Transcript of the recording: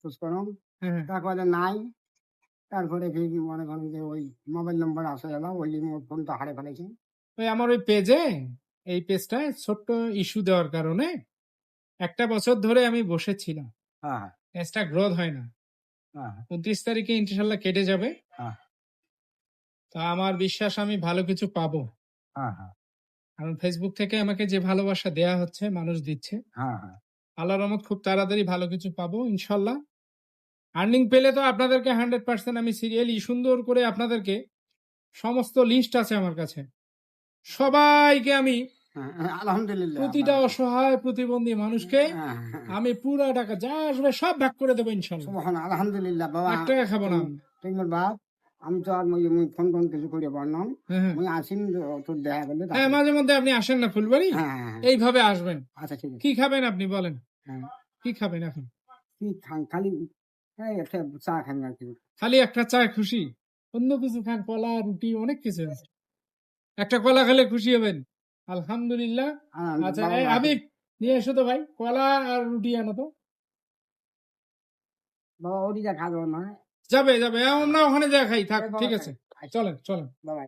খোঁজ করুন হ্যাঁ, হ্যাঁ। তারপরে নাই তারপরে কি মনে করেন যে ওই মোবাইল নম্বর আছে এলা ওই মোর ফোনটা হারিয়ে ফেলেছি। ওই আমার ওই পেজে, এই পেজটায় ছোট্ট ইস্যু দেওয়ার কারণে ১ টা বছর ধরে আমি বসেছিলাম। হ্যাঁ, পেজটা গ্রোথ হয় না। হ্যাঁ, ২৯ তারিখে ইনশাআল্লাহ কেটে যাবে। হ্যাঁ, তো আমার বিশ্বাস আমি ভালো কিছু পাবো। হ্যাঁ, হ্যাঁ, কারণ Facebook থেকে আমাকে যে ভালোবাসা দেয়া হচ্ছে, মানুষ দিচ্ছে। হ্যাঁ, হ্যাঁ, আল্লাহর রহমত খুব তাড়াতাড়ি ভালো কিছু পাবো ইনশাআল্লাহ। আর্নিং পেলে তো আপনাদেরকে 100% আমি সিরিয়ালি সুন্দর করে আপনাদেরকে সমস্ত লিস্ট আছে আমার কাছে। সবাইকে আমি হ্যাঁ, হ্যাঁ, আলহামদুলিল্লাহ প্রতিটা অসহায় প্রতিবন্ধী মানুষকে হ্যাঁ, হ্যাঁ, আমি পুরা টাকা যা আসবে সব ভাগ করে দেবো ইনশাআল্লাহ। আলহামদুলিল্লাহ বাবা ১ টাকা খাবো না তুমি আমি। তুমি মোর বাপ আমি তো আর ফোন টোন কিছু করিয়া পারলাম হ্যাঁ, হ্যাঁ। মুই আসিম তোর দেখা করলে হ্যাঁ, তারপরে মাঝে মধ্যে আপনি আসেন না ফুলবাড়ি? হ্যাঁ, হ্যাঁ, হ্যাঁ, এইভাবে আসবেন। আচ্ছা ঠিক আছে কি খাবেন আপনি বলেন? হ্যাঁ কি খাবেন এখন? কি খান খালি এই একটা চা খান আর কি খালি একটা চায় খুশি? অন্য কিছু খান, কলা, রুটি অনেক কিছু আছে। একটা কলা খেলে খুশি হবেন। আলহামদুলিল্লাহ। আচ্ছা, বাবা এই রাখি হাবিব নিয়ে এসো তো ভাই। কলা আর রুটি আনো তো। বাবা ওদিকে খাবো না যাবে, যাবে। আমরা ওখানে যায়া খাই। থাক, এই বাবা ঠিক আছে। আচ্ছা চলেন, চলেন। বাবা